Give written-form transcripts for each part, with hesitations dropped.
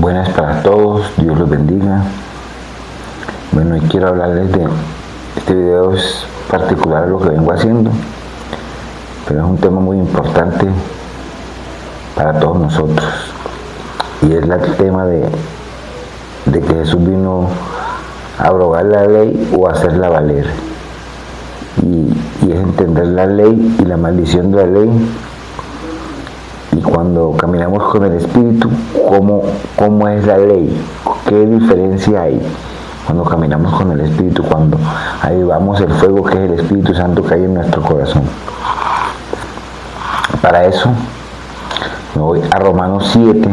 Buenas para todos, Dios los bendiga. Bueno, hoy quiero hablarles de este video, es particular a lo que vengo haciendo, pero es un tema muy importante para todos nosotros, y es el tema de que Jesús vino a abrogar la ley o a hacerla valer, y es entender la ley y la maldición de la ley. Y cuando caminamos con el Espíritu, ¿cómo es la ley? ¿Qué diferencia hay cuando caminamos con el Espíritu? Cuando avivamos el fuego que es el Espíritu Santo que hay en nuestro corazón. Para eso me voy a Romanos 7,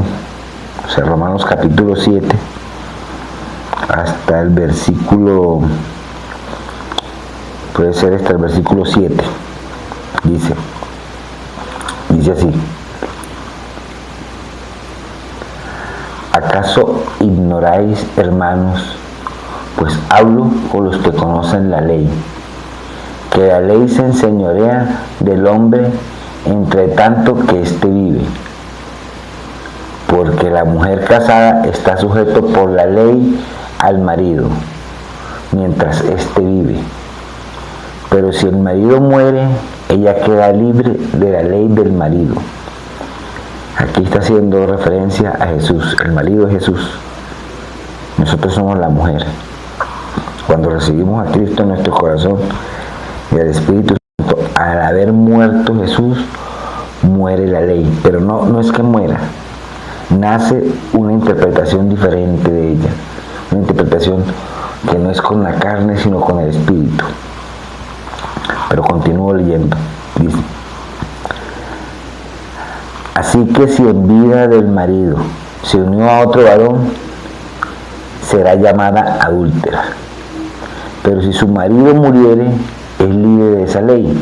o sea, Romanos capítulo 7, hasta el versículo, puede ser hasta el versículo 7. Dice así: ¿acaso ignoráis, hermanos, pues hablo con los que conocen la ley, que la ley se enseñorea del hombre entre tanto que éste vive? Porque la mujer casada está sujeto por la ley al marido, mientras éste vive. Pero si el marido muere, ella queda libre de la ley del marido. Aquí está haciendo referencia a Jesús, el marido de Jesús. Nosotros somos la mujer. Cuando recibimos a Cristo en nuestro corazón y al Espíritu Santo, al haber muerto Jesús, muere la ley. Pero no es que muera, nace una interpretación diferente de ella, una interpretación que no es con la carne sino con el Espíritu. Pero continúo leyendo. Dice: así que si en vida del marido se unió a otro varón, será llamada adúltera. Pero si su marido muriere, es libre de esa ley,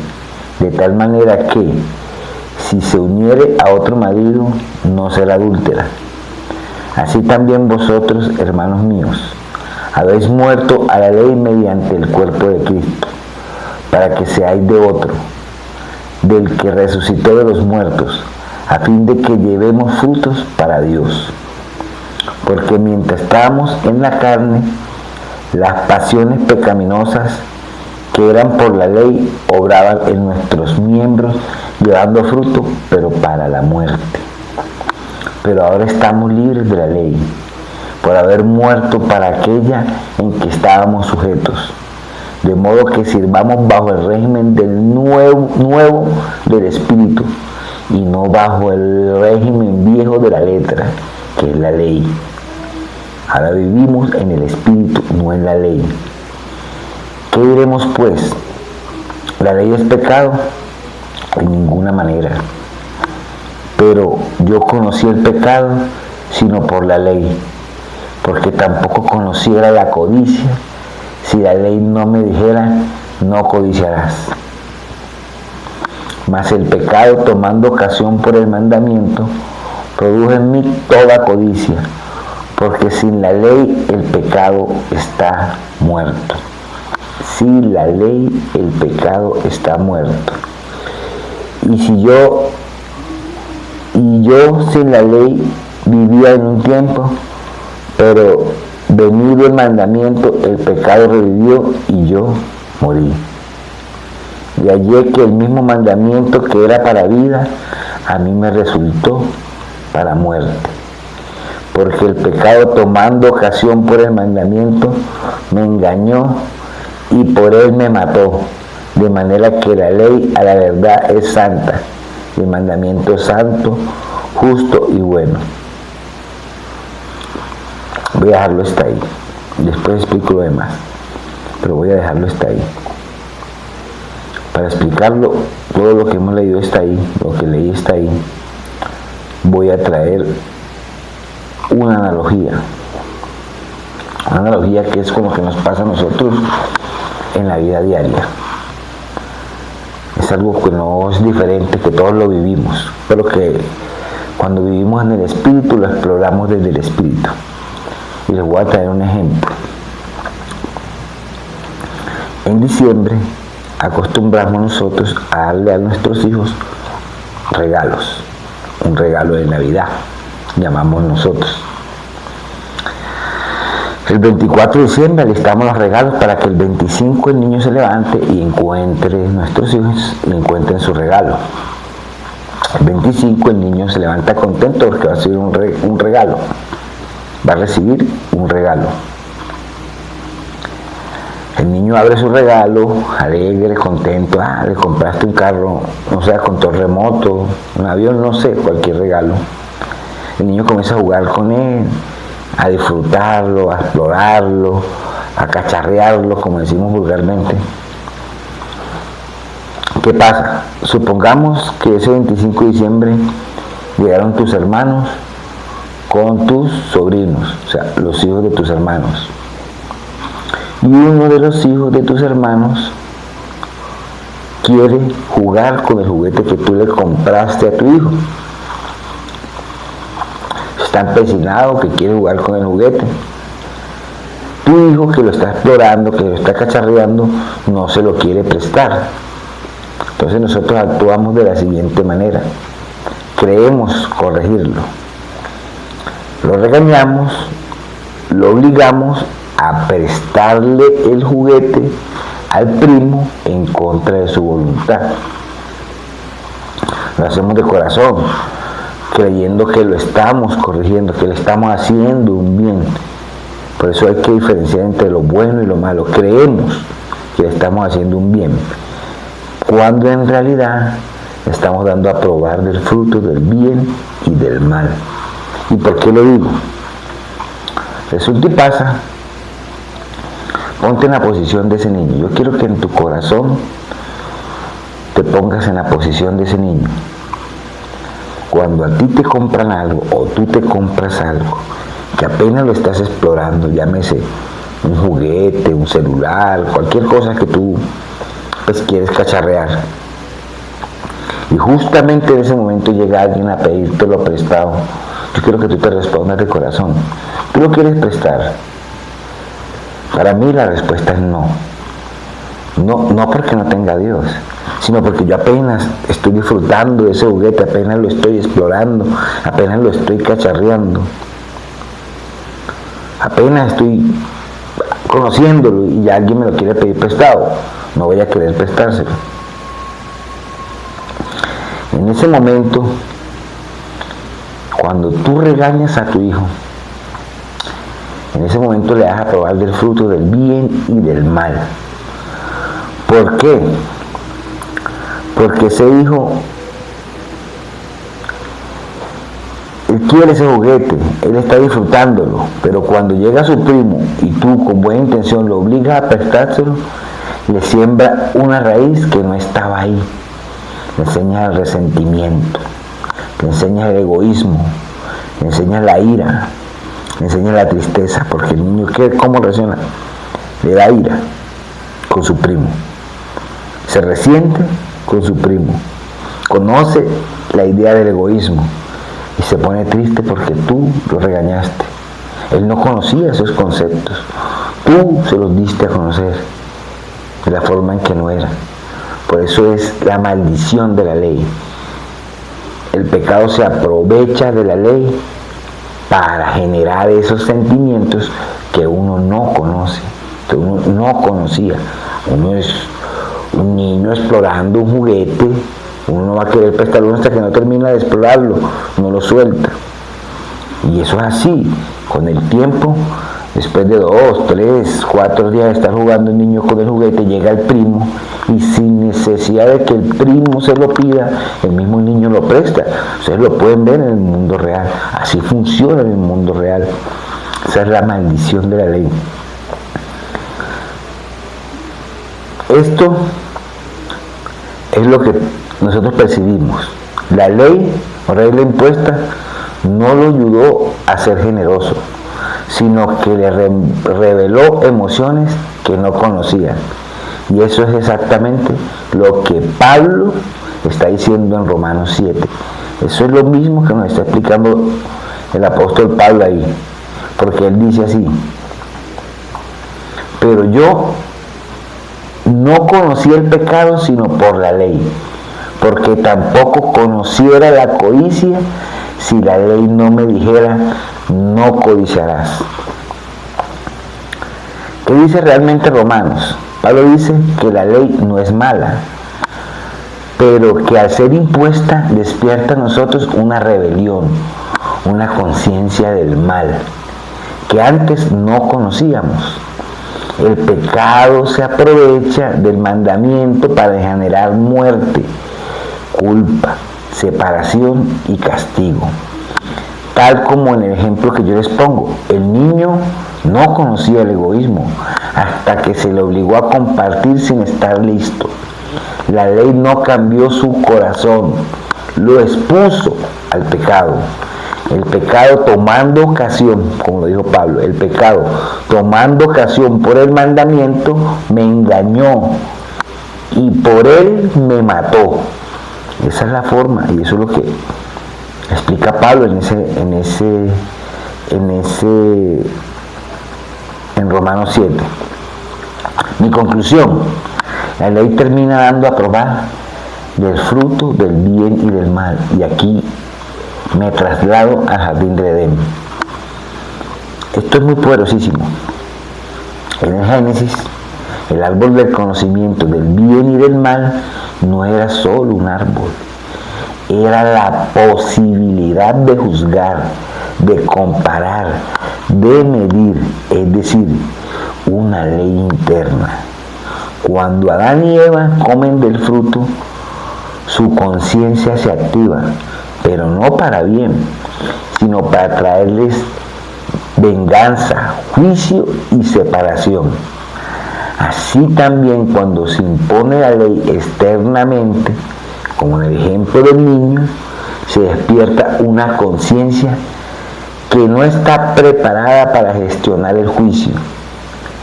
de tal manera que si se uniere a otro marido, no será adúltera. Así también vosotros, hermanos míos, habéis muerto a la ley mediante el cuerpo de Cristo, para que seáis de otro, del que resucitó de los muertos, a fin de que llevemos frutos para Dios. Porque mientras estábamos en la carne, las pasiones pecaminosas que eran por la ley obraban en nuestros miembros, llevando fruto, pero para la muerte. Pero ahora estamos libres de la ley, por haber muerto para aquella en que estábamos sujetos, de modo que sirvamos bajo el régimen del nuevo del Espíritu, y no bajo el régimen viejo de la letra, que es la ley. Ahora vivimos en el Espíritu, no en la ley. ¿Qué diremos pues? ¿La ley es pecado? En ninguna manera. Pero yo conocí el pecado sino por la ley, porque tampoco conociera la codicia si la ley no me dijera: no codiciarás. Mas el pecado, tomando ocasión por el mandamiento, produjo en mí toda codicia, porque sin la ley el pecado está muerto. Sin la ley el pecado está muerto. Y yo sin la ley vivía en un tiempo, pero venido el mandamiento, el pecado revivió y yo morí. Y hallé que el mismo mandamiento que era para vida, a mí me resultó para muerte. Porque el pecado, tomando ocasión por el mandamiento, me engañó y por él me mató. De manera que la ley a la verdad es santa, y el mandamiento es santo, justo y bueno. Voy a dejarlo hasta ahí. Después explico lo demás, pero voy a dejarlo hasta ahí. Para explicarlo, todo lo que hemos leído está ahí, lo que leí está ahí. Voy a traer una analogía que es con lo que nos pasa a nosotros en la vida diaria. Es algo que no es diferente, que todos lo vivimos, pero que cuando vivimos en el Espíritu lo exploramos desde el Espíritu. Y les voy a traer un ejemplo. En diciembre acostumbramos nosotros a darle a nuestros hijos regalos, un regalo de Navidad, llamamos nosotros. El 24 de diciembre alistamos los regalos para que el 25 el niño se levante y encuentre, nuestros hijos y encuentren su regalo. El 25 el niño se levanta contento porque va a recibir un regalo. Va a recibir un regalo. El niño abre su regalo, alegre, contento. Le compraste un carro, no sé, control remoto, un avión, no sé, cualquier regalo. El niño comienza a jugar con él, a disfrutarlo, a explorarlo, a cacharrearlo, como decimos vulgarmente. ¿Qué pasa? Supongamos que ese 25 de diciembre llegaron tus hermanos con tus sobrinos, o sea, los hijos de tus hermanos. Y uno de los hijos de tus hermanos quiere jugar con el juguete que tú le compraste a tu hijo. Está empecinado que quiere jugar con el juguete. Tu hijo, que lo está explorando, que lo está cacharreando, no se lo quiere prestar. Entonces nosotros actuamos de la siguiente manera. Creemos corregirlo. Lo regañamos, lo obligamos a prestarle el juguete al primo en contra de su voluntad. Lo hacemos de corazón, creyendo que lo estamos corrigiendo, que le estamos haciendo un bien. Por eso hay que diferenciar entre lo bueno y lo malo. Creemos que le estamos haciendo un bien, cuando en realidad estamos dando a probar del fruto del bien y del mal. ¿Y por qué lo digo? Resulta y pasa, ponte en la posición de ese niño. Yo quiero que en tu corazón te pongas en la posición de ese niño. Cuando a ti te compran algo o tú te compras algo que apenas lo estás explorando, llámese un juguete, un celular, cualquier cosa que tú pues quieres cacharrear, y justamente en ese momento llega alguien a pedírtelo prestado, yo quiero que tú te respondas de corazón. ¿Tú lo quieres prestar? Para mí la respuesta es no. No porque no tenga a Dios, sino porque yo apenas estoy disfrutando de ese juguete, apenas lo estoy explorando, apenas lo estoy cacharreando, apenas estoy conociéndolo y ya alguien me lo quiere pedir prestado. No voy a querer prestárselo. En ese momento, cuando tú regañas a tu hijo, en ese momento le das a probar del fruto del bien y del mal. ¿Por qué? Porque ese hijo, él quiere ese juguete, él está disfrutándolo, pero cuando llega su primo y tú con buena intención lo obligas a prestárselo, le siembra una raíz que no estaba ahí. Le enseña el resentimiento, le enseña el egoísmo, le enseña la ira, le enseña la tristeza, porque el niño, ¿cómo reacciona? Le da ira con su primo, se resiente con su primo, conoce la idea del egoísmo y se pone triste porque tú lo regañaste. Él no conocía esos conceptos, tú se los diste a conocer de la forma en que no era. Por eso es la maldición de la ley. El pecado se aprovecha de la ley para generar esos sentimientos que uno no conoce, que uno no conocía. Uno es un niño explorando un juguete, uno no va a querer prestarlo hasta que no termina de explorarlo, no lo suelta. Y eso es así, con el tiempo, después de 2, 3, 4 días de estar jugando el niño con el juguete, llega el primo y sin necesidad de que el primo se lo pida, el mismo niño lo presta. Ustedes lo pueden ver en el mundo real, así funciona en el mundo real. Esa es la maldición de la ley. Esto es lo que nosotros percibimos. La ley o regla impuesta no lo ayudó a ser generoso, sino que le reveló emociones que no conocía. Y eso es exactamente lo que Pablo está diciendo en Romanos 7. Eso es lo mismo que nos está explicando el apóstol Pablo ahí, porque él dice así: pero yo no conocí el pecado sino por la ley, porque tampoco conociera la codicia si la ley no me dijera: no codiciarás. ¿Qué dice realmente Romanos? Pablo dice que la ley no es mala, pero que al ser impuesta despierta en nosotros una rebelión, una conciencia del mal, que antes no conocíamos. El pecado se aprovecha del mandamiento para generar muerte, culpa, separación y castigo. Tal como en el ejemplo que yo les pongo, el niño no conocía el egoísmo hasta que se le obligó a compartir sin estar listo. La ley no cambió su corazón, lo expuso al pecado. El pecado tomando ocasión, como lo dijo Pablo, el pecado tomando ocasión por el mandamiento me engañó y por él me mató. Esa es la forma y eso es lo que explica Pablo en Romanos 7. Mi conclusión: la ley termina dando a probar del fruto del bien y del mal. Y aquí me traslado al jardín del Edén. Esto es muy poderosísimo. En el Génesis, el árbol del conocimiento del bien y del mal no era solo un árbol, era la posibilidad de juzgar, de comparar, de medir, es decir, una ley interna. Cuando Adán y Eva comen del fruto, su conciencia se activa, pero no para bien, sino para traerles venganza, juicio y separación. Así también cuando se impone la ley externamente, como en el ejemplo del niño, se despierta una conciencia que no está preparada para gestionar el juicio.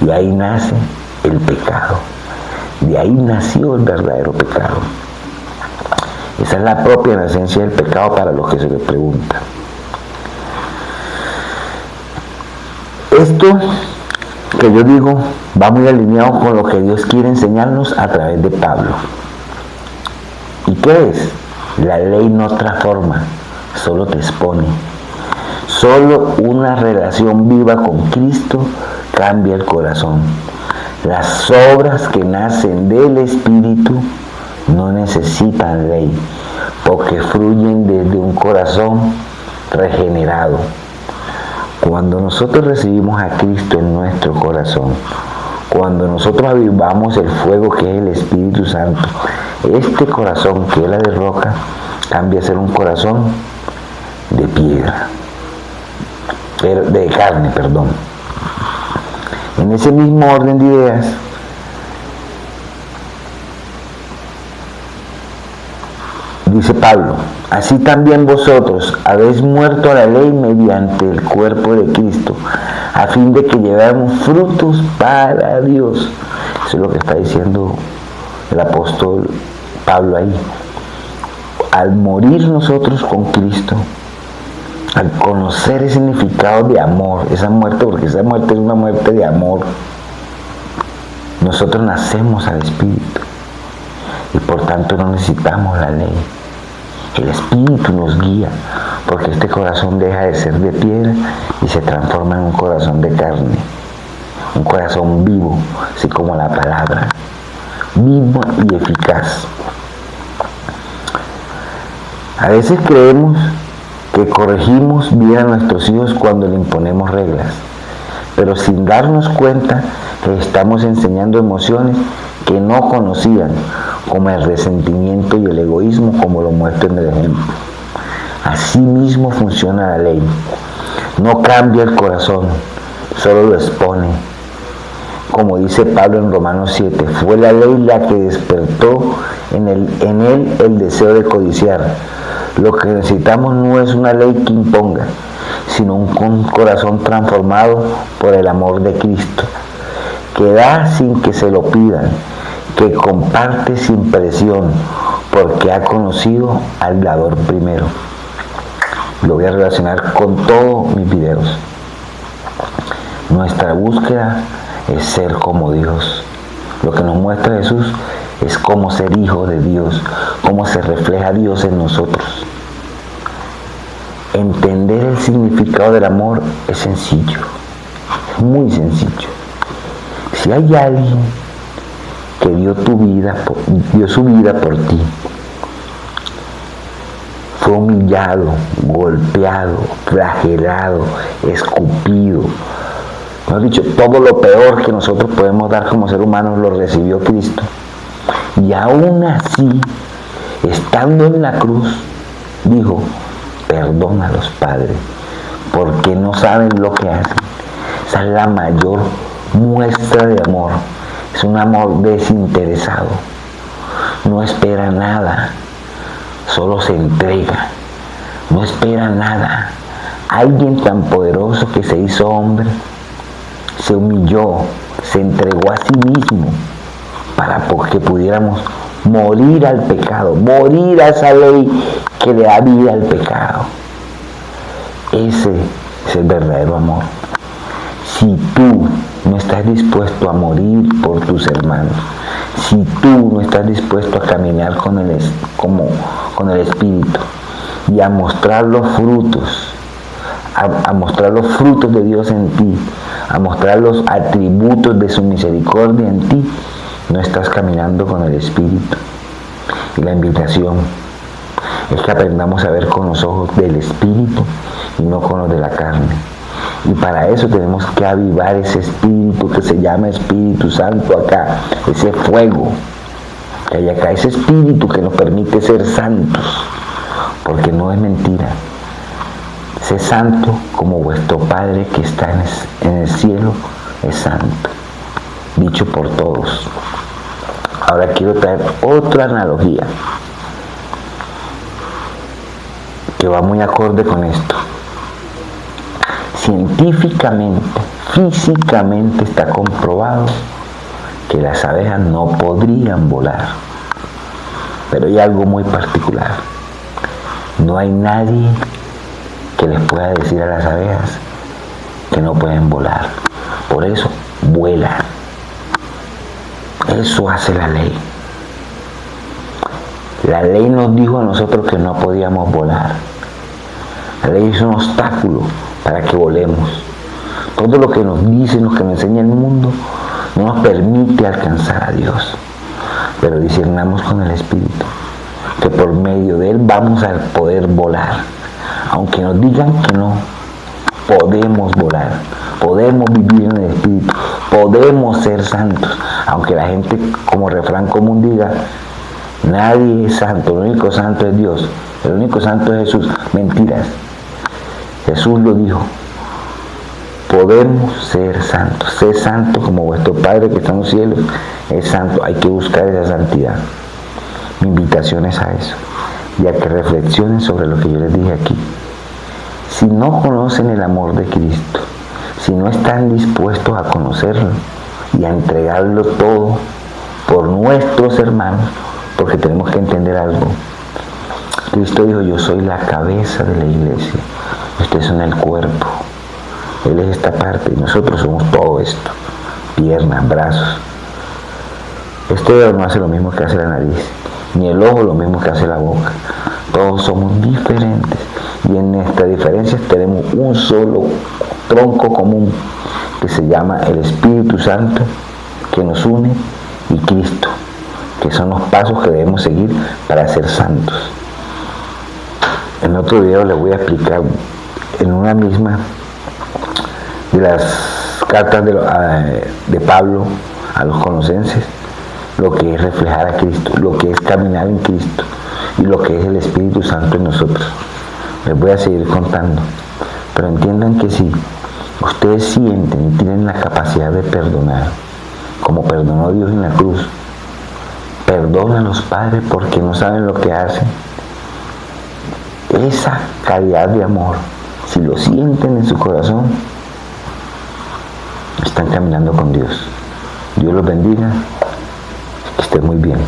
Y ahí nace el pecado. De ahí nació el verdadero pecado. Esa es la propia esencia del pecado para los que se le preguntan. Esto que yo digo va muy alineado con lo que Dios quiere enseñarnos a través de Pablo. ¿Y qué es? La ley no transforma, solo te expone. Solo una relación viva con Cristo cambia el corazón. Las obras que nacen del Espíritu no necesitan ley, porque fluyen desde un corazón regenerado. Cuando nosotros recibimos a Cristo en nuestro corazón, cuando nosotros avivamos el fuego que es el Espíritu Santo, este corazón que es la de roca cambia a ser un corazón de piedra, de carne, perdón. En ese mismo orden de ideas, dice Pablo: así también vosotros habéis muerto a la ley mediante el cuerpo de Cristo, a fin de que llevemos frutos para Dios. Eso es lo que está diciendo el apóstol Pablo ahí. Al morir nosotros con Cristo, al conocer el significado de amor, esa muerte, porque esa muerte es una muerte de amor, nosotros nacemos al Espíritu y por tanto no necesitamos la ley. El Espíritu nos guía, porque este corazón deja de ser de piedra y se transforma en un corazón de carne, un corazón vivo, así como la palabra, vivo y eficaz. A veces creemos que corregimos bien a nuestros hijos cuando le imponemos reglas, pero sin darnos cuenta que estamos enseñando emociones que no conocían, como el resentimiento y el egoísmo, como lo muestro en el ejemplo. Así mismo funciona la ley. No cambia el corazón, solo lo expone. Como dice Pablo en Romanos 7, fue la ley la que despertó en él el deseo de codiciar. Lo que necesitamos no es una ley que imponga, sino un corazón transformado por el amor de Cristo, que da sin que se lo pidan, que comparte sin presión, porque ha conocido al dador primero. Lo voy a relacionar con todos mis videos. Nuestra búsqueda es ser como Dios. Lo que nos muestra Jesús es cómo ser hijo de Dios, cómo se refleja Dios en nosotros. Entender el significado del amor es sencillo, es muy sencillo. Si hay alguien que dio su vida por ti, fue humillado, golpeado, flagelado, escupido, mejor dicho, todo lo peor que nosotros podemos dar como ser humanos lo recibió Cristo. Y aún así, estando en la cruz, dijo: perdónalos, Padre, porque no saben lo que hacen. Esa es la mayor muestra de amor. Es un amor desinteresado. No espera nada, solo se entrega. No espera nada. Alguien tan poderoso que se hizo hombre, se humilló, se entregó a sí mismo para que pudiéramos morir al pecado, morir a esa ley que le da vida al pecado. Ese es el verdadero amor. Si tú no estás dispuesto a morir por tus hermanos, si tú no estás dispuesto a caminar con el Espíritu y a mostrar los frutos, a mostrar los frutos de Dios en ti, a mostrar los atributos de su misericordia en ti, no estás caminando con el Espíritu. Y la invitación es que aprendamos a ver con los ojos del Espíritu y no con los de la carne. Y para eso tenemos que avivar ese Espíritu que se llama Espíritu Santo acá, ese fuego que hay acá, ese Espíritu que nos permite ser santos, porque no es mentira. Sé santo como vuestro Padre que está en el cielo es santo, dicho por todos. Ahora quiero traer otra analogía que va muy acorde con esto. Científicamente, físicamente está comprobado que las abejas no podrían volar. Pero hay algo muy particular. No hay nadie que les pueda decir a las abejas que no pueden volar. Por eso vuelan. Eso hace la ley. La ley nos dijo a nosotros que no podíamos volar. La ley es un obstáculo para que volemos. Todo lo que nos dice, lo que nos enseña el mundo, no nos permite alcanzar a Dios. Pero discernamos con el Espíritu que por medio de Él vamos a poder volar. Aunque nos digan que no, podemos volar, podemos vivir en el Espíritu, podemos ser santos. Aunque la gente, como refrán común, diga: nadie es santo, el único santo es Dios, el único santo es Jesús. Mentiras. Jesús lo dijo: podemos ser santos. Sé santo como vuestro Padre que está en los cielos es santo. Hay que buscar esa santidad. Mi invitación es a eso, y a que reflexionen sobre lo que yo les dije aquí. Si no conocen el amor de Cristo, si no están dispuestos a conocerlo y a entregarlo todo por nuestros hermanos, porque tenemos que entender algo. Cristo dijo: yo soy la cabeza de la iglesia, ustedes son el cuerpo. Él es esta parte y nosotros somos todo esto: piernas, brazos. Este dedo no hace lo mismo que hace la nariz, ni el ojo lo mismo que hace la boca. Todos somos diferentes y en nuestras diferencias tenemos un solo tronco común que se llama el Espíritu Santo, que nos une, y Cristo, que son los pasos que debemos seguir para ser santos. En otro video les voy a explicar en una misma de las cartas de Pablo a los Colosenses lo que es reflejar a Cristo, lo que es caminar en Cristo y lo que es el Espíritu Santo en nosotros. Les voy a seguir contando, pero entiendan que si ustedes sienten y tienen la capacidad de perdonar, como perdonó Dios en la cruz, perdónalos, Padre, porque no saben lo que hacen. Esa calidad de amor, si lo sienten en su corazón, están caminando con Dios. Dios los bendiga, que estén muy bien.